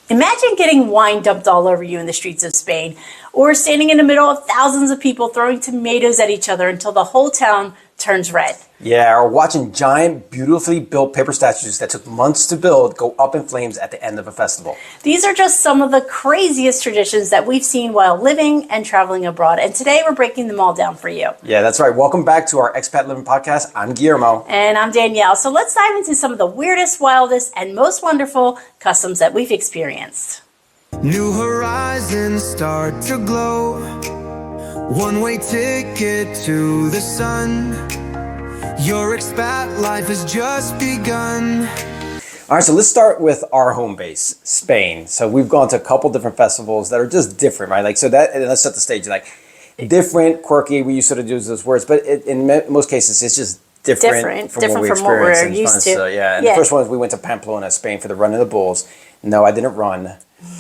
Imagine getting wine dumped all over you in the streets of Spain, or standing in the middle of thousands of people throwing tomatoes at each other until the whole town turns red. Yeah, or watching giant, beautifully built paper statues that took months to build go up in flames at the end of a festival. These are just some of the craziest traditions that we've seen while living and traveling abroad. And today we're breaking them all down for you. Yeah, that's right. Welcome back to our Expat Livin Podcast. I'm Guillermo. And I'm Danielle. So let's dive into some of the weirdest, wildest, and most wonderful customs that we've experienced. New horizons start to glow. One-way ticket to the sun. Your expat life has just begun. All right, so let's start with our home base, Spain. So we've gone to a couple different festivals that are just different, right? Like, so that, and let's set the stage. Like, different, quirky, we sort of use those words, but in most cases, it's just different from what we're used to. So, yeah, and the first one is we went to Pamplona, Spain for the Run of the Bulls. No, I didn't run.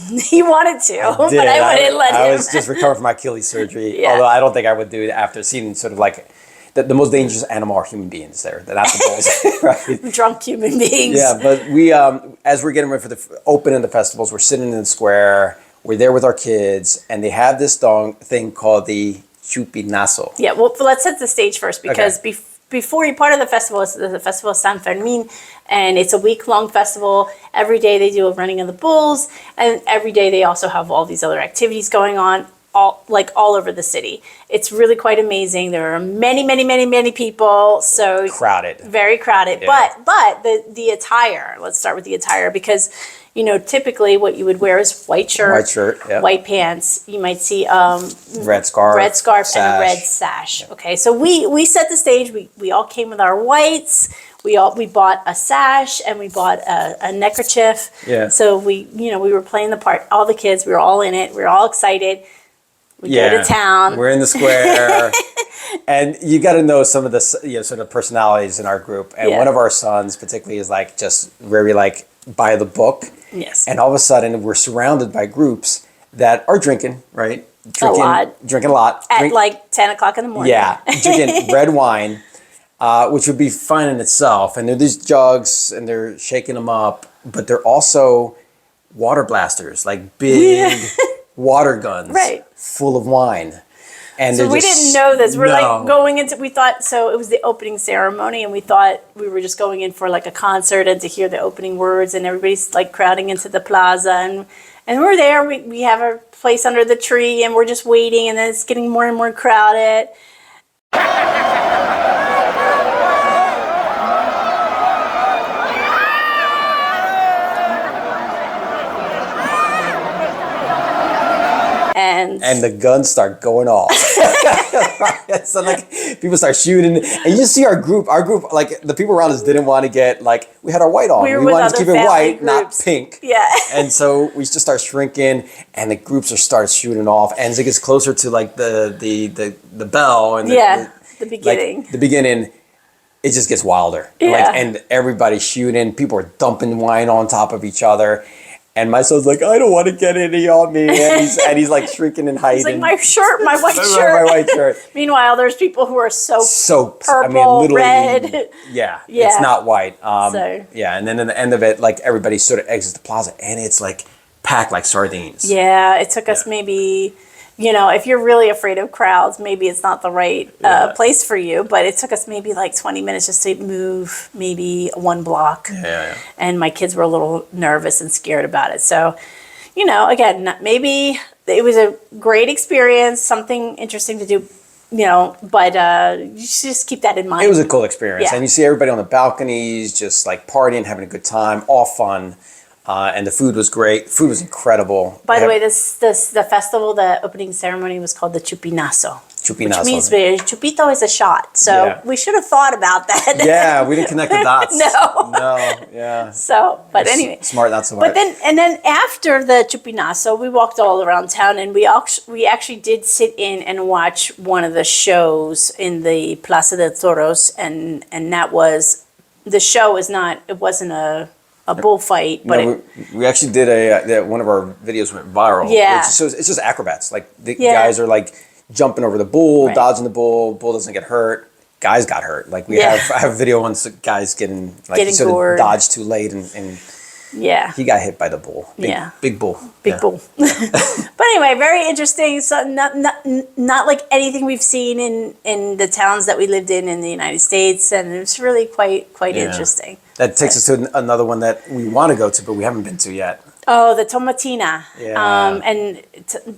He wanted to, but I wouldn't let him. I was just recovering from my Achilles surgery, although I don't think I would do it after seeing sort of like the most dangerous animal are human beings there. They're not the bulls, right? Drunk human beings. Yeah, but we, as we're getting ready for the opening of the festivals, we're sitting in the square, we're there with our kids, and they have this thing called the Chupinazo. Yeah, well, let's set the stage first, because before you're part of the festival, it's the Festival of San Fermin, and it's a week-long festival. Every day they do a running of the bulls, and every day they also have all these other activities going on, all over the city. It's really quite amazing. There are many people, so crowded, very crowded. Yeah. But the attire. Let's start with the attire, because typically what you would wear is white shirt, yeah. white pants. You might see red scarf, and a red sash. Yeah. Okay, so we set the stage. We all came with our whites. We bought a sash and we bought a neckerchief. Yeah. So we were playing the part. All the kids, we were all in it. We were all excited. We go to town. We're in the square, and you got to know some of the sort of personalities in our group. And one of our sons, particularly, is like just very like by the book. Yes. And all of a sudden, we're surrounded by groups that are drinking, right? Drinking a lot. At like 10 o'clock in the morning. Yeah, drinking red wine, which would be fun in itself. And they're these jugs, and they're shaking them up, but they're also water blasters, like big water guns, right, full of wine. And so we didn't know this. We're like going into, we thought, so it was the opening ceremony, and we thought we were just going in for like a concert and to hear the opening words, and everybody's like crowding into the plaza, and we're there. We have our place under the tree, and we're just waiting, and then it's getting more and more crowded. And the guns start going off. So like people start shooting, and you just see our group, like the people around us didn't want to get like, we had our white on. We wanted to keep it white, not pink. Yeah. And so we just start shrinking, and the groups start shooting off. And as it gets closer to like the bell and the beginning. Like, the beginning, it just gets wilder. Yeah. And everybody's shooting. People are dumping wine on top of each other. And my son's like, I don't want to get any on me. And he's like shrinking and hiding. He's like, my shirt, my white shirt. My white shirt. Meanwhile, there's people who are soaked, purple, literally, red. Yeah, it's not white. Yeah, and then in the end of it, like everybody sort of exits the plaza, and it's like packed like sardines. Yeah, it took us maybe, if you're really afraid of crowds, maybe it's not the right place for you. But it took us maybe like 20 minutes just to move maybe one block. Yeah. And my kids were a little nervous and scared about it. So, again, maybe it was a great experience, something interesting to do, but you should just keep that in mind. It was a cool experience. Yeah. And you see everybody on the balconies just like partying, having a good time, all fun. And the food was great. Food was incredible. By the way, the festival, the opening ceremony was called the Chupinazo. Which means chupito is a shot. So we should have thought about that. Yeah, we didn't connect the dots. No, yeah. So, but anyway. Smart, not so smart. But then after the Chupinazo, we walked all around town, and we actually did sit in and watch one of the shows in the Plaza de Toros, and that was, the show wasn't a bullfight, but we actually did one of our videos went viral. Yeah. So it's just acrobats. Like the guys are like jumping over the bull, dodging the bull. Bull doesn't get hurt. Guys got hurt. Like I have a video once the guys getting gored. Dodged too late and Yeah. He got hit by the bull. Big bull. Big bull. But anyway, very interesting. So not like anything we've seen in the towns that we lived in the United States, and it was really quite interesting. That takes us to another one that we want to go to, but we haven't been to yet. Oh, the tomatina. Yeah. And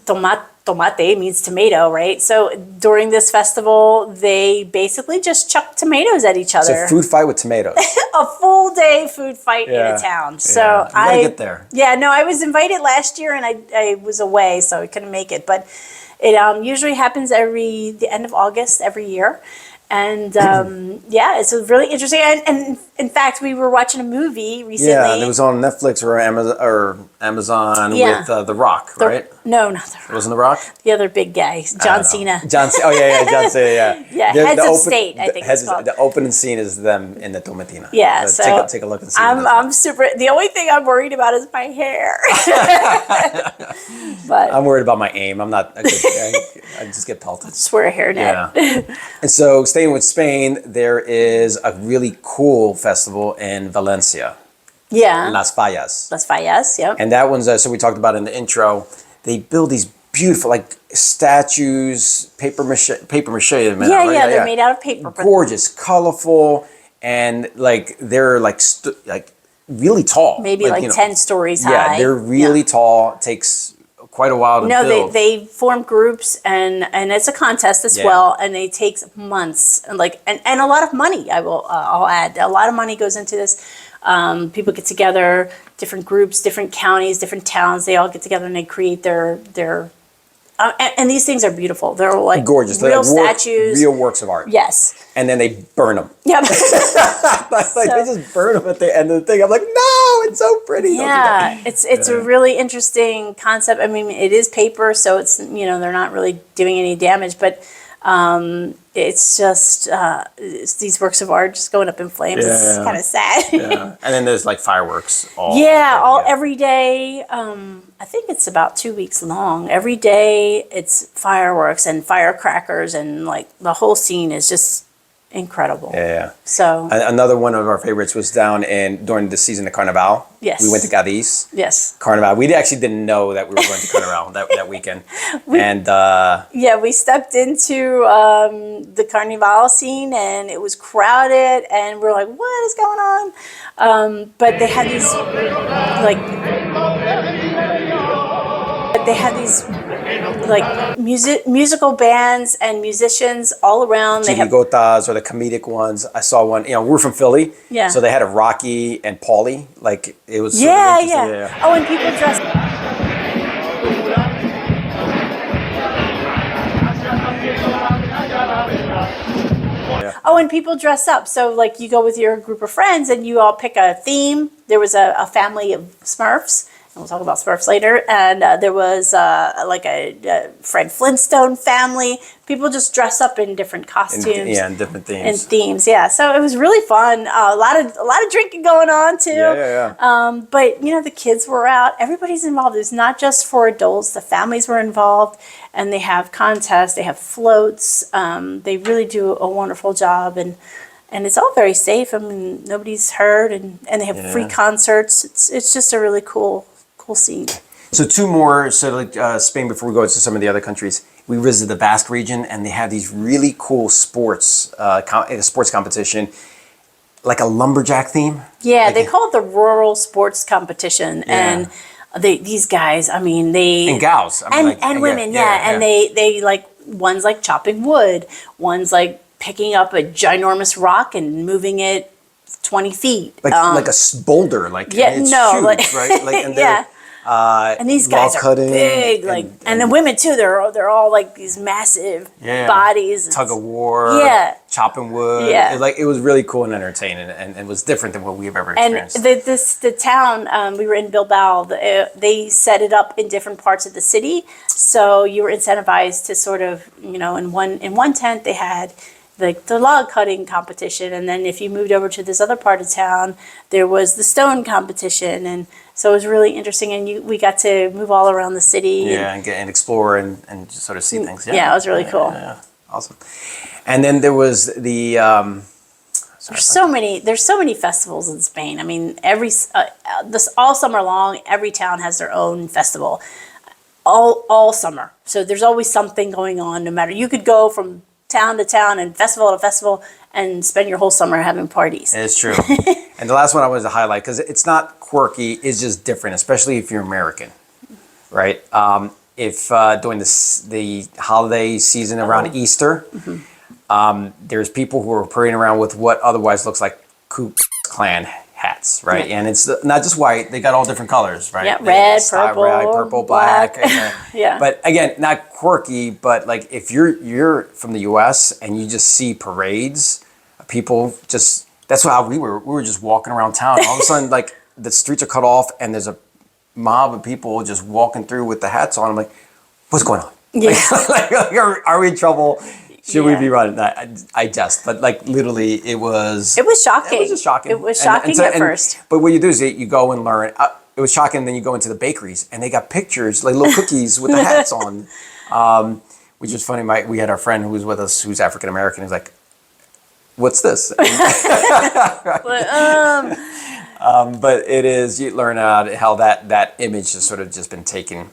tomate means tomato, right? So during this festival, they basically just chuck tomatoes at each other. So food fight with tomatoes. A full day food fight in a town. So you gotta get there. Yeah, no, I was invited last year and I was away, so I couldn't make it. But it usually happens the end of August every year. And it's really interesting. And in fact, we were watching a movie recently. Yeah, and it was on Netflix or Amazon with The Rock, right? No, not The Rock. It wasn't The Rock? The other big guy, John Cena. John Cena, John Cena, Yeah, Heads of State, I think it's called. The opening scene is them in the tomatina. Yeah, so take a look and see. I'm super. The only thing I'm worried about is my hair. But I'm worried about my aim. I'm not a good I just get pelted. just wear a hairnet. Yeah. And so staying with Spain, there is a really cool festival in Valencia. Yeah. Las Fallas. Las Fallas, yep. And that one's, so we talked about in the intro, they build these beautiful, like, statues, paper mache. They're made out of paper. Gorgeous, colorful, and, like, they're, like, really tall. Maybe, like 10 stories high. Yeah, they're really tall. It takes quite a while to build. No, they form groups, and it's a contest as well, and it takes months, and a lot of money. I'll add a lot of money goes into this. People get together, different groups, different counties, different towns. They all get together and they create their. And these things are beautiful. They're like gorgeous, real statues, real works of art. Yes. And then they burn them. Yep. They just burn them at the end of the thing. I'm like, no, it's so pretty. Yeah, it's a really interesting concept. I mean, it is paper, so it's they're not really doing any damage, but it's just it's these works of art just going up in flames. It's kind of sad. Yeah. And then there's like fireworks. Every day. I think it's about 2 weeks long. Every day it's fireworks and firecrackers, and like the whole scene is just incredible. Yeah. So another one of our favorites was down during the season of Carnivale. Yes. We went to Cadiz. Yes. Carnivale. We actually didn't know that we were going to Carnivale that weekend. We stepped into the Carnivale scene, and it was crowded, and we're like, what is going on? But they had these musical bands and musicians all around. Chirigotas, or the comedic ones. I saw one. We're from Philly. Yeah. So they had a Rocky and Paulie. Like it was. Yeah. Oh, and people dressed. Oh, and people dress up. So, like, you go with your group of friends and you all pick a theme. There was a family of Smurfs, and we'll talk about Smurfs later. And there was a Fred Flintstone family. People just dress up in different costumes. And different themes. And themes, yeah. So it was really fun. A lot of drinking going on too. Yeah. But the kids were out. Everybody's involved. It's not just for adults. The families were involved, and they have contests. They have floats. They really do a wonderful job, and it's all very safe. I mean, nobody's hurt, and they have free concerts. It's just a really cool scene. So two more. So like Spain, before we go to some of the other countries, we visited the Basque region, and they have these really cool sports competition, like a lumberjack theme. Yeah, they call it the rural sports competition, and these guys, I mean, and gals, and women, and they like, one's like chopping wood, one's like picking up a ginormous rock and moving it 20 feet, like a boulder, like it's huge, right? Like, and and these guys are big, and the women too. They're all like these massive bodies. Tug of war, chopping wood. Yeah, it was really cool and entertaining, and it was different than what we've ever experienced. And the town, we were in Bilbao. They set it up in different parts of the city, so you were incentivized to sort of, in one tent they had the log cutting competition, and then if you moved over to this other part of town, there was the stone competition, and so it was really interesting, and we got to move all around the city. And explore and just sort of see things. Yeah, it was really cool. Yeah, awesome. And then there was the There's so many festivals in Spain. I mean, all summer long, every town has their own festival. All summer. So there's always something going on. No matter, you could go from town to town and festival to festival and spend your whole summer having parties. It's true. And the last one I wanted to highlight, because it's not quirky, it's just different, especially if you're American, right? If during the holiday season around Easter, there's people who are parading around with what otherwise looks like Ku Klux Klan hats, right? Yeah. And it's not just white; they got all different colors, right? Yeah, red, purple, black. Yeah. But again, not quirky. But like if you're from the U.S. and you just see parades, people just that's how we were. We were just walking around town. All of a sudden, like the streets are cut off, and there's a mob of people just walking through with the hats on. I'm like, what's going on? Yeah. Like, are we in trouble? Should we be running that? I jest, but like literally, it was shocking. It was just shocking. It was shocking at first. But what you do is you go and learn. It was shocking. Then you go into the bakeries, and they got pictures, like little cookies with the hats on, which is funny. We had our friend who was with us, who's African American. He's like, "What's this?" But it is, you learn how that image has sort of just been taken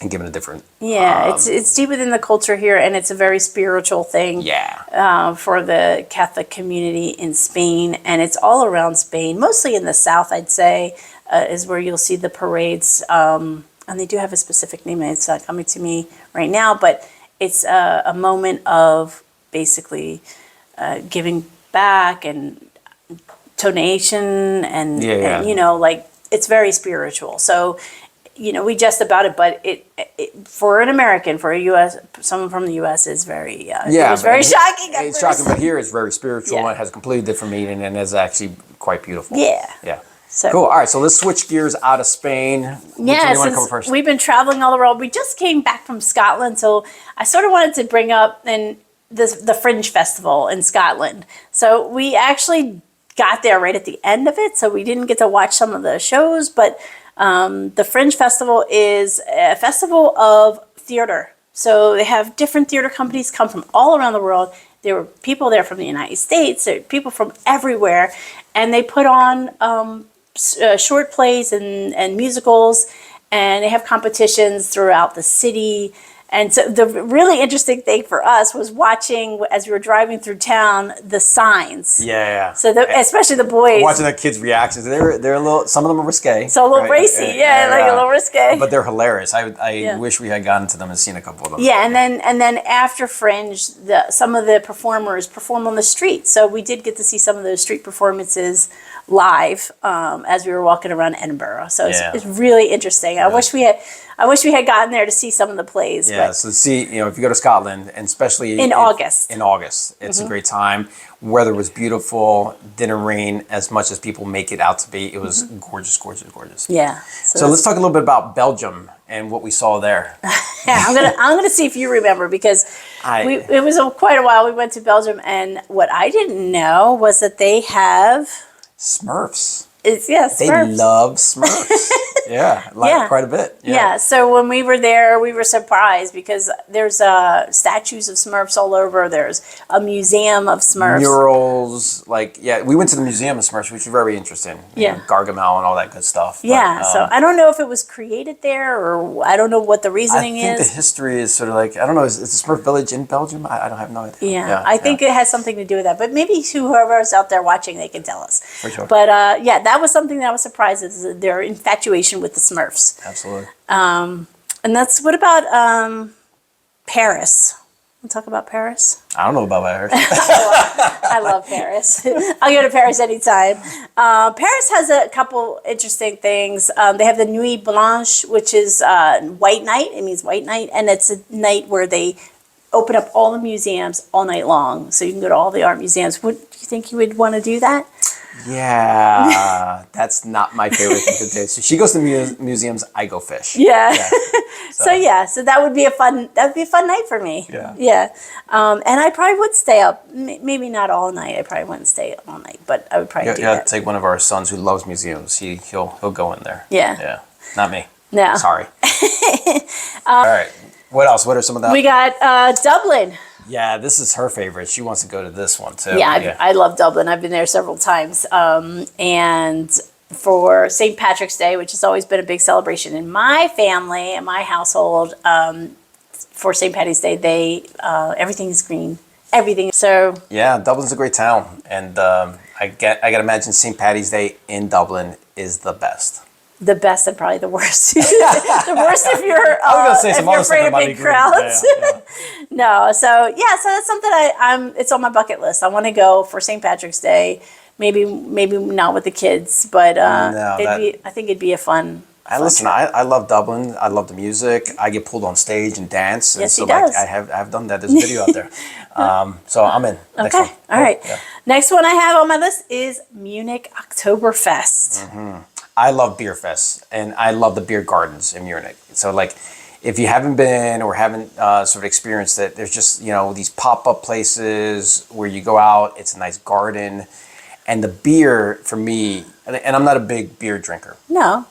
and given a different. Yeah, it's deep within the culture here, and it's a very spiritual thing. Yeah. For the Catholic community in Spain, and it's all around Spain, mostly in the south, I'd say, is where you'll see the parades. And they do have a specific name, and it's not coming to me right now, but it's a moment of basically giving back and donation and you know, like it's very spiritual. So, you know, we jest about it, but it for an American, for a U.S., someone from the U.S. is very it was very shocking. It's shocking, but here it's very spiritual. And it has a completely different meaning, and is actually quite beautiful. Yeah. So cool. All right, so let's switch gears out of Spain. Yeah, since we've been traveling all the world, we just came back from Scotland, so I sort of wanted to bring up the Fringe Festival in Scotland. So we actually got there right at the end of it, so we didn't get to watch some of the shows, but the Fringe Festival is a festival of theater. So they have different theater companies come from all around the world. There were people there from the United States, there were people from everywhere, and they put on short plays and musicals, and they have competitions throughout the city. And so the really interesting thing for us was watching, as we were driving through town, the signs. Yeah. So especially the boys. Watching the kids' reactions. They're a little, some of them are risque. So a little racy, a little risque. But they're hilarious. I wish we had gotten to them and seen a couple of them. Yeah, and then after Fringe, some of the performers perform on the street. So we did get to see some of those street performances live as we were walking around Edinburgh. So it's really interesting. Yeah. I wish we had gotten there to see some of the plays. Yeah, so see, you know, if you go to Scotland, and especially in August, it's a great time. Weather was beautiful, didn't rain as much as people make it out to be. It was gorgeous. Yeah. So let's talk a little bit about Belgium and what we saw there. Yeah, I'm gonna see if you remember, because it was quite a while we went to Belgium, and what I didn't know was that they have Smurfs. Smurfs. They love Smurfs. Quite a bit. Yeah, so when we were there, we were surprised because there's statues of Smurfs all over. There's a museum of Smurfs. Murals, we went to the Museum of Smurfs, which is very interesting. You know, Gargamel and all that good stuff. Yeah, so I don't know if it was created there, or I don't know what the reasoning is. I think the history is sort of like, I don't know, is the Smurf village in Belgium? I don't have no idea. Yeah, I think it has something to do with that. But maybe whoever's out there watching, they can tell us. For sure. But that was something that I was surprised at, is their infatuation with the Smurfs. Absolutely. And what about Paris? We'll talk about Paris. I don't know about Paris. I love Paris. I'll go to Paris anytime. Paris has a couple interesting things. They have the Nuit Blanche, which is white night. It means white night, and it's a night where they open up all the museums all night long. So you can go to all the art museums. Do you think you would want to do that? Yeah, that's not my favorite thing to do. So she goes to museums, I go fish. Yeah. So that would be a fun night for me. Yeah. And I probably would stay up. Maybe not all night. I probably wouldn't stay all night, but I would probably do that. Take one of our sons who loves museums. He'll go in there. Yeah. Not me. No. Sorry. All right. What else? What are some of that? We got Dublin. Yeah, this is her favorite. She wants to go to this one too. Yeah, I love Dublin. I've been there several times. And for St. Patrick's Day, which has always been a big celebration in my family and my household, for St. Patty's Day, everything is green. Everything. So yeah, Dublin's a great town, and I gotta imagine St. Patty's Day in Dublin is the best. The best and probably the worst. The worst if you're afraid of big crowds. Yeah. No, so that's something it's on my bucket list. I want to go for St. Patrick's Day. Maybe not with the kids, but I think it'd be a fun. I love Dublin. I love the music. I get pulled on stage and dance. And yes, so he does. I've done that. There's a video out there. So I'm in. Next okay. one. All right. Yeah. Next one I have on my list is Munich Oktoberfest. Mm-hmm. I love beer fests, and I love the beer gardens in Munich. So like, if you haven't been or haven't sort of experienced it, there's just, these pop-up places where you go out, it's a nice garden, and the beer for me, and I'm not a big beer drinker. No.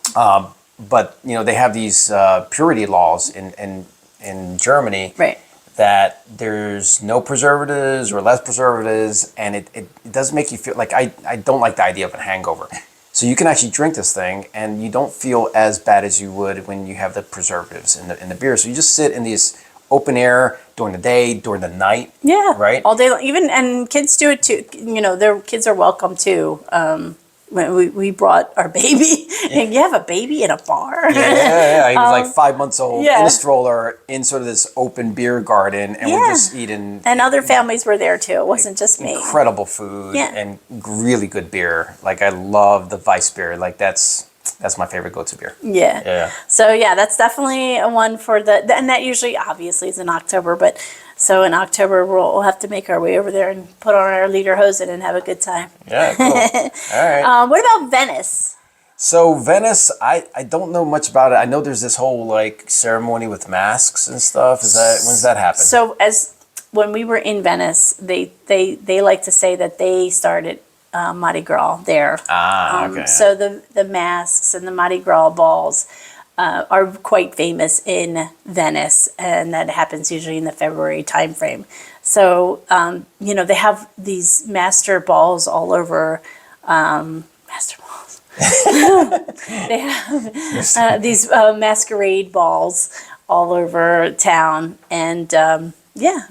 But, they have these purity laws in Germany. Right. That there's no preservatives or less preservatives, and it does make you feel like I don't like the idea of a hangover. So you can actually drink this thing, and you don't feel as bad as you would when you have the preservatives in the beer. So you just sit in these open air during the day, during the night. Yeah, right. All day, and kids do it too. Their kids are welcome too. When we brought our baby, and you have a baby in a bar. Yeah. He was like 5 months old in a stroller in sort of this open beer garden, and we're just eating. And other families were there too. It wasn't just me. Incredible food and really good beer. Like I love the Weiss beer. Like that's my favorite go-to beer. Yeah. So that's definitely a one for and that usually obviously is in October, but. So in October, we'll have to make our way over there and put on our lederhosen and have a good time. Yeah, cool. All right. What about Venice? So Venice, I don't know much about it. I know there's this whole like ceremony with masks and stuff. When's that happen? So when we were in Venice, they like to say that they started Mardi Gras there. Okay. So the masks and the Mardi Gras balls are quite famous in Venice, and that happens usually in the February timeframe. So, they have these master balls all over, master balls. They have these masquerade balls all over town, and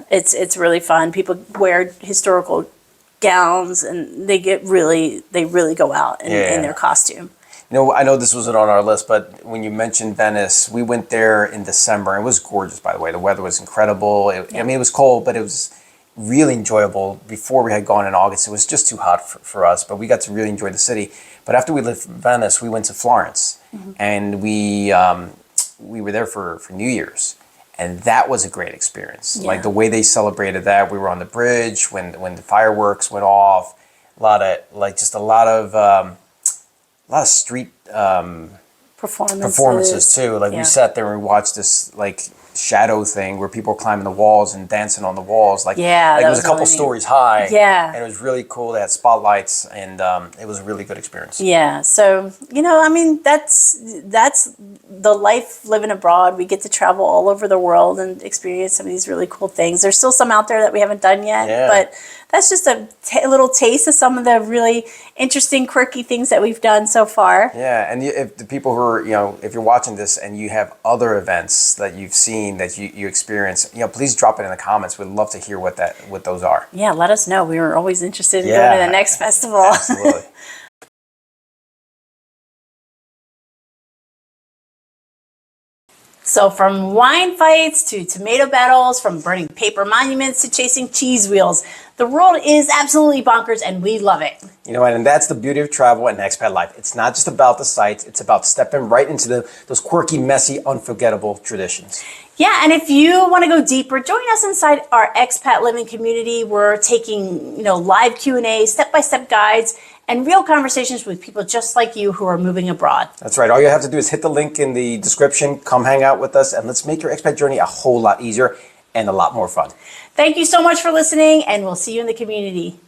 it's really fun. People wear historical gowns, and they really go out in their costume. I know this wasn't on our list, but when you mentioned Venice, we went there in December. It was gorgeous, by the way. The weather was incredible. I mean, it was cold, but it was really enjoyable. Before we had gone in August, it was just too hot for us, but we got to really enjoy the city. But after we left Venice, we went to Florence, and we were there for New Year's, and that was a great experience. Yeah. Like the way they celebrated that. We were on the bridge when the fireworks went off. A lot of street performances too. Like we sat there and we watched this like shadow thing where people were climbing the walls and dancing on the walls. Like it was a couple stories high. Yeah. And it was really cool. They had spotlights, and it was a really good experience. Yeah. So, I mean, that's the life living abroad. We get to travel all over the world and experience some of these really cool things. There's still some out there that we haven't done yet, but that's just a little taste of some of the really interesting, quirky things that we've done so far. Yeah, and if the people who are, if you're watching this and you have other events that you've seen that you experience, please drop it in the comments. We'd love to hear what those are. Yeah, let us know. We were always interested in going to the next festival. Absolutely. So from wine fights to tomato battles, from burning paper monuments to chasing cheese wheels, the world is absolutely bonkers, and we love it. You know what? And that's the beauty of travel and expat life. It's not just about the sights. It's about stepping right into those quirky, messy, unforgettable traditions. Yeah, and if you want to go deeper, join us inside our Expat Livin community. We're taking, live Q&A, step-by-step guides, and real conversations with people just like you who are moving abroad. That's right. All you have to do is hit the link in the description, come hang out with us, and let's make your expat journey a whole lot easier and a lot more fun. Thank you so much for listening, and we'll see you in the community.